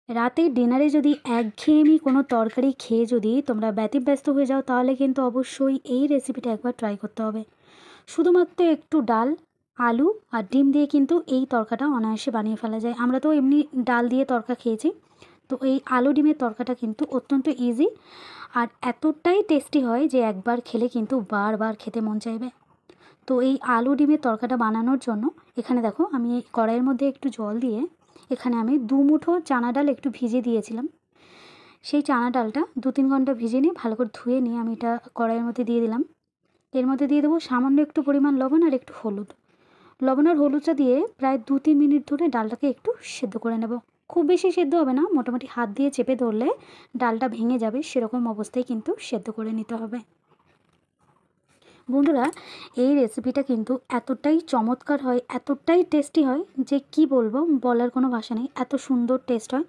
রাতের ডিনারে যদি একঘেয়েমি কোনো তরকারি খেয়ে যদি তোমরা ব্যতিব্যস্ত হয়ে যাও, তাহলে কিন্তু অবশ্যই এই রেসিপিটা একবার ট্রাই করতে হবে। শুধুমাত্র একটু ডাল, আলু আর ডিম দিয়ে কিন্তু এই তরকাটা অনায়াসে বানিয়ে ফেলা যায়। আমরা তো এমনি ডাল দিয়ে তরকা খেয়েছি, তো এই আলু ডিমের তরকাটা কিন্তু অত্যন্ত ইজি আর এতটাই টেস্টি হয় যে একবার খেলে কিন্তু বারবার খেতে মন চাইবে। তো এই আলু ডিমের তরকাটা বানানোর জন্য এখানে দেখো আমি এই কড়াইয়ের মধ্যে একটু জল দিয়ে এখানে আমি 2 মুঠো চানা ডাল একটু ভিজিয়ে দিয়েছিলাম। সেই চানা ডালটা 2-3 ঘন্টা ভিজিয়ে নিয়ে ভালো করে ধুয়ে নিয়ে আমি এটা কড়াইয়ের মধ্যে দিয়ে দিলাম। এর মধ্যে দিয়ে দেবো সামান্য একটু পরিমাণ লবণ আর একটু হলুদ। লবণ আর হলুদটা দিয়ে প্রায় 2-3 মিনিট ধরে ডালটাকে একটু সেদ্ধ করে নেব। খুব বেশি সেদ্ধ হবে না, মোটামুটি হাত দিয়ে চেপে ধরলে ডালটা ভেঙে যাবে সেরকম অবস্থায় কিন্তু সেদ্ধ করে নিতে হবে। বন্ধুরা, এই রেসিপিটা কিন্তু এতটাই চমৎকার হয়, এতটাই টেস্টি হয় যে কি বলবো, বলার কোনো ভাষা নেই, এত সুন্দর টেস্ট হয়।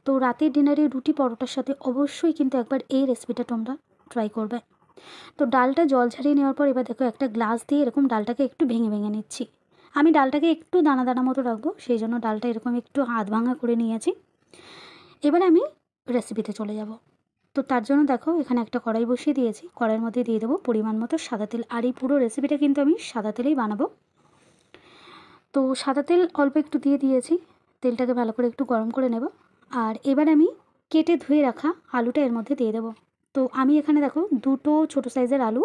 তো রাতের ডিনারে রুটি পরোটার সাথে অবশ্যই কিন্তু একবার এই রেসিপিটা তোমরা ট্রাই করবে। তো ডালটা জল ঝরিয়ে নেওয়ার পর এবার দেখো একটা গ্লাস দিয়ে এরকম ডালটাকে একটু ভেঙে ভেঙে নিচ্ছি। আমি ডালটাকে একটু দানা দানা মতো রাখবো, সেই জন্য ডালটা এরকম একটু হাত ভাঙা করে নিয়েছি। এবার আমি রেসিপিতে চলে যাব। তো তার জন্য দেখো এখানে একটা কড়াই বসিয়ে দিয়েছি, কড়াইয়ের মধ্যে দিয়ে দেবো পরিমাণ মতো সাদা তেল। আর এই পুরো রেসিপিটা কিন্তু আমি সাদা তেলেই বানাবো। তো সাদা তেল অল্প একটু দিয়ে দিয়েছি, তেলটাকে ভালো করে একটু গরম করে নেব। আর এবার আমি কেটে ধুয়ে রাখা আলুটা এর মধ্যে দিয়ে দেবো। তো আমি এখানে দেখো 2টো ছোটো সাইজের আলু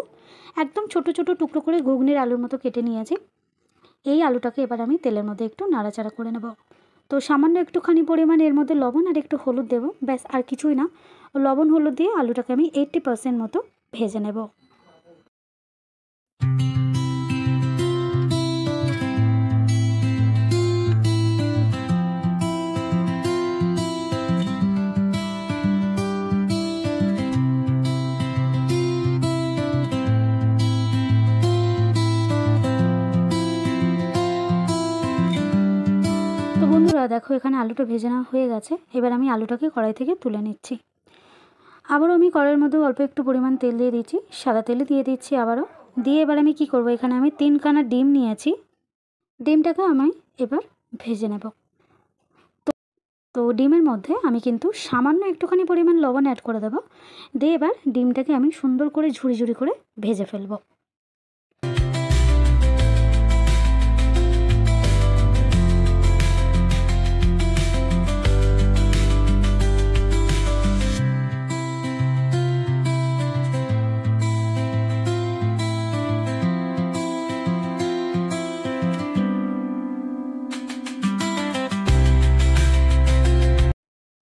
একদম ছোট ছোট টুকরো করে ঘুগনির আলুর মতো কেটে নিয়েছি। এই আলুটাকে এবার আমি তেলের মধ্যে একটু নাড়াচাড়া করে নেব। তো সামান্য একটুখানি পরিমাণ এর মধ্যে লবণ আর একটু হলুদ দেবো, ব্যাস আর কিছুই না। লবণ হলুদ দিয়ে আলুটাকে আমি 80% মতো ভেজে নেব। তো বন্ধুরা দেখো এখানে আলুটা ভেজে নেওয়া হয়ে গেছে। এবার আমি আলুটাকে কড়াই থেকে তুলে নিচ্ছি। আবারও আমি কড়াইয়ের মধ্যে অল্প একটু পরিমাণ তেল দিয়ে দিচ্ছি, সাদা তেলে দিয়ে দিচ্ছি আবারও। দিয়ে এবার আমি কি করব, এখানে আমি 3খানা ডিম নিয়েছি, ডিমটাকে আমি এবার ভেজে নেব। তো ডিমের মধ্যে আমি কিন্তু সামান্য একটুখানি পরিমাণ লবণ অ্যাড করে দেবো। দিয়ে এবার ডিমটাকে আমি সুন্দর করে ঝুড়ি ঝুড়ি করে ভেজে ফেলবো।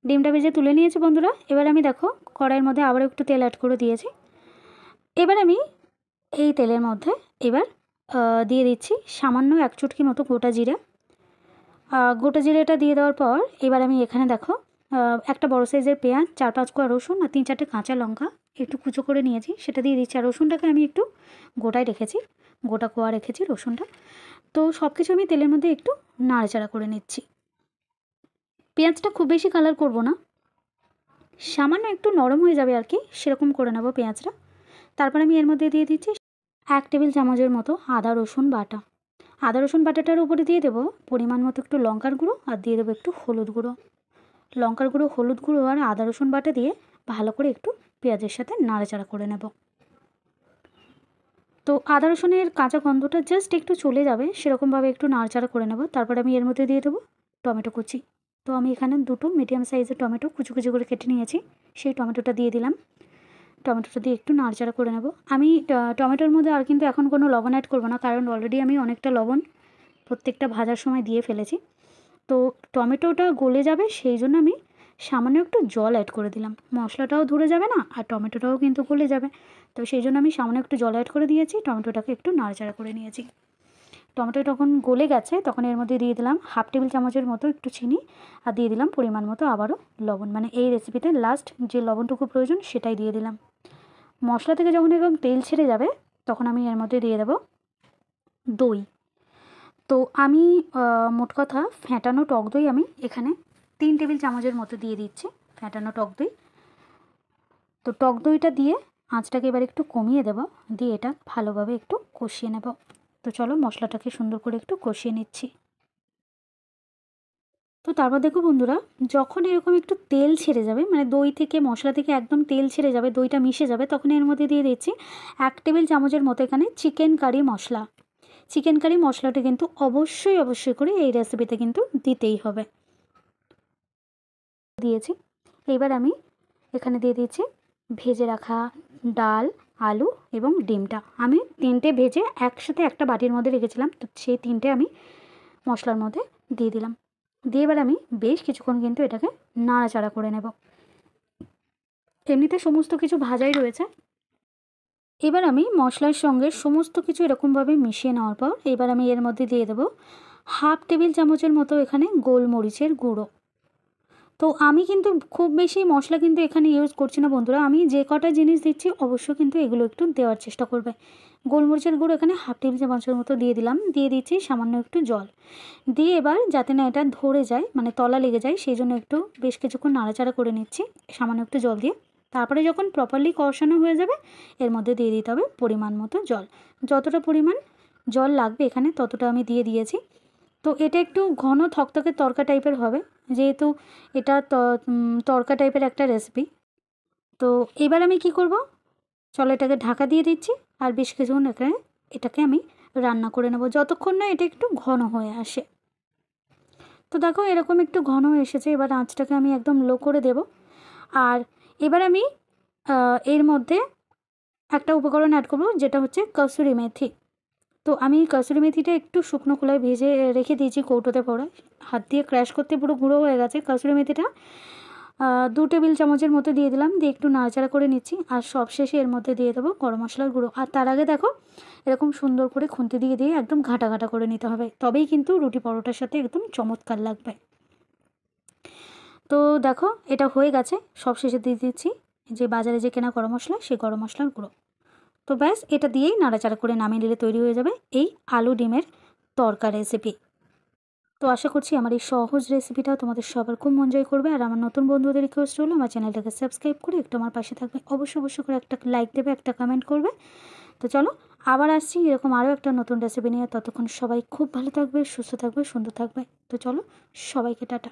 ডিমটা ভেজে তুলে নিয়েছি বন্ধুরা। এবার আমি দেখো কড়াইয়ের মধ্যে আবার একটু তেল অ্যাড করে দিয়েছি। এবার আমি এই তেলের মধ্যে এবার দিয়ে দিচ্ছি সামান্য 1 চুটকি মতো গোটা জিরা। গোটা জিরাটা দিয়ে দেওয়ার পর এবার আমি এখানে দেখো একটা বড় সাইজের পেঁয়াজ, 4-5 কোয়া রসুন আর 3-4টে কাঁচা লঙ্কা একটু কুচো করে নিয়েছি, সেটা দিয়ে দিচ্ছি। আর রসুনটাকে আমি একটু গোটায় রেখেছি, গোটা কোয়া রেখেছি রসুনটা। তো সব কিছু আমি তেলের মধ্যে একটু নাড়াচাড়া করে নিচ্ছি। পেঁয়াজটা খুব বেশি কালার করব না, সামান্য একটু নরম হয়ে যাবে আর কি, সেরকম করে নেব পেঁয়াজটা। তারপর আমি এর মধ্যে দিয়ে দিচ্ছি 1 টেবিল চামচের মতো আদা রসুন বাটা। আদা রসুন বাটাটার উপরে দিয়ে দেবো পরিমাণ মতো একটু লঙ্কার গুঁড়ো আর দিয়ে দেবো একটু হলুদ গুঁড়ো। লঙ্কার গুঁড়ো, হলুদ গুঁড়ো আর আদা রসুন বাটা দিয়ে ভালো করে একটু পেঁয়াজের সাথে নাড়াচাড়া করে নেব। তো আদা রসুনের কাঁচা গন্ধটা জাস্ট একটু চলে যাবে সেরকমভাবে একটু নাড়াচাড়া করে নেব। তারপর আমি এর মধ্যে দিয়ে দেবো টমেটো কুচি। তো আমি এখানে 2টো মিডিয়াম সাইজের টমেটো কুচি কুচি করে কেটে নিয়েছি, সেই টমেটোটা দিয়ে দিলাম। টমেটোটা দিয়ে একটু নাড়াচাড়া করে নেব। আমি টমেটোর মধ্যে আর কিন্তু এখন কোনো লবণ অ্যাড করব না, কারণ অলরেডি আমি অনেকটা লবণ প্রত্যেকটা ভাজার সময় দিয়ে ফেলেছি। তো টমেটোটা গলে যাবে সেই জন্য আমি সামান্য একটু জল অ্যাড করে দিলাম। মশলাটাও ধরে যাবে না আর টমেটোটাও কিন্তু গলে যাবে, তো সেই জন্য আমি সামান্য একটু জল অ্যাড করে দিয়েছি। টমেটোটাকে একটু নাড়াচাড়া করে নিয়েছি। টমেটো যখন গলে গেছে তখন এর মধ্যে দিয়ে দিলাম 1/2 টেবিল চামচের মতো একটু চিনি আর দিয়ে দিলাম পরিমাণ মতো আবারও লবণ। মানে এই রেসিপিতে লাস্ট যে লবণটুকু প্রয়োজন সেটাই দিয়ে দিলাম। মশলা থেকে যখন এরকম তেল ছেড়ে যাবে তখন আমি এর মধ্যে দিয়ে দেবো দই। তো আমি মোট কথা ফ্যাটানো টক দই আমি এখানে 3 টেবিল চামচের মতো দিয়ে দিচ্ছি, ফ্যাটানো টক দই। তো টক দইটা দিয়ে আঁচটাকে এবার একটু কমিয়ে দেব, দিয়ে এটা ভালোভাবে একটু কষিয়ে নেব। তো চলো মশলাটাকে সুন্দর করে একটু কষিয়ে নিচ্ছি। তো তারপর দেখো বন্ধুরা, যখন এরকম একটু তেল ছেড়ে যাবে, মানে দই থেকে মশলা থেকে একদম তেল ছেড়ে যাবে, দইটা মিশে যাবে, তখন এর মধ্যে দিয়ে দিচ্ছি 1 টেবিল চামচের মতো এখানে চিকেন কারি মশলা। চিকেন কারি মশলাটা কিন্তু অবশ্যই করে এই রেসিপিতে কিন্তু দিতেই হবে। দিয়েছি। এবার আমি এখানে দিয়ে দিচ্ছি ভেজে রাখা ডাল, আলু এবং ডিমটা। আমি 3টে ভেজে একসাথে একটা বাটির মধ্যে রেখেছিলাম, তো সেই 3টে আমি মশলার মধ্যে দিয়ে দিলাম। দিয়ে এবার আমি বেশ কিছুক্ষণ কিন্তু এটাকে নাড়াচাড়া করে নেব। এমনিতে সমস্ত কিছু ভাজাই রয়েছে। এবার আমি মশলার সঙ্গে সমস্ত কিছু এরকমভাবে মিশিয়ে নেওয়ার পর এবার আমি এর মধ্যে দিয়ে দেবো 1/2 টেবিল চামচের মতো এখানে গোলমরিচের গুঁড়ো। তো আমি কিন্তু খুব বেশি মশলা কিন্তু এখানে ইউজ করছি না বন্ধুরা। আমি যে কটা জিনিস দিচ্ছি অবশ্যই কিন্তু এগুলো একটু দেওয়ার চেষ্টা করবে। গোলমরিচের গুঁড়ো এখানে 1/2 টেবিল চামচের মতো দিয়ে দিলাম। দিয়ে দিচ্ছি সামান্য একটু জল। দিয়ে এবার যাতে না এটা ধরে যায়, মানে তলা লেগে যায়, সেই জন্য একটু বেশ কিছুক্ষণ নাড়াচাড়া করে নিচ্ছি সামান্য একটু জল দিয়ে। তারপরে যখন প্রপারলি কষানো হয়ে যাবে এর মধ্যে দিয়ে দিতে হবে পরিমাণ মতো জল। যতটা পরিমাণ জল লাগবে এখানে ততটা আমি দিয়ে দিয়েছি। তো এটা একটু ঘন থকথকে তরকা টাইপের হবে, যেহেতু এটা তরকা টাইপের একটা রেসিপি। তো এবার আমি কি করব, চলো এটাকে ঢাকা দিয়ে দিচ্ছি আর বেশ কিছুক্ষণ এটাকে আমি রান্না করে নেব যতক্ষণ না এটা একটু ঘন হয়ে আসে। তো দেখো এরকম একটু ঘন এসেছে। এবার আঁচটাকে আমি একদম লো করে দেব। আর এবার আমি এর মধ্যে একটা উপকরণ অ্যাড করব, যেটা হচ্ছে কসুরি মেথি। তো আমি কসুরি মেথিটা একটু শুকনো খোলায় ভেজে রেখে দিয়েছি কৌটোতে পড়ে, হাত দিয়ে ক্র্যাশ করতে পুরো গুঁড়ো হয়ে গেছে। কসুরি মেথিটা 2 টেবিল চামচের মতো দিয়ে দিলাম, দিয়ে একটু নাড়াচাড়া করে নিচ্ছি। আর সবশেষে এর মধ্যে দিয়ে দেবো গরম মশলার গুঁড়ো। আর তার আগে দেখো এরকম সুন্দর করে খুন্তি দিয়ে একদম ঘাটা ঘাটা করে নিতে হবে, তবেই কিন্তু রুটি পরোটার সাথে একদম চমৎকার লাগবে। তো দেখো এটা হয়ে গেছে। সবশেষে দিয়ে দিচ্ছি যে বাজারে যে কেনা গরম মশলা, সেই গরম মশলার গুঁড়ো। তো ব্যাস, এটা দিয়েই নাড়াচাড়া করে নামিয়ে নিলে তৈরি হয়ে যাবে এই আলু ডিমের তরকা রেসিপি। তো আশা করছি আমার এই সহজ রেসিপিটা তোমাদের সবার খুব মনোযোগ করবে। আর আমার নতুন বন্ধুদের রিকোয়েস্ট হলো আমার চ্যানেলটাকে সাবস্ক্রাইব করে একটু আমার পাশে থাকবে। অবশ্যই করে একটা লাইক দেবে, একটা কমেন্ট করবে। তো চলো আবার আসছি এরকম আরও একটা নতুন রেসিপি নিয়ে। ততক্ষণ সবাই খুব ভালো থাকবে, সুস্থ থাকবে, সুন্দর থাকবে। তো চলো সবাইকে টাটা।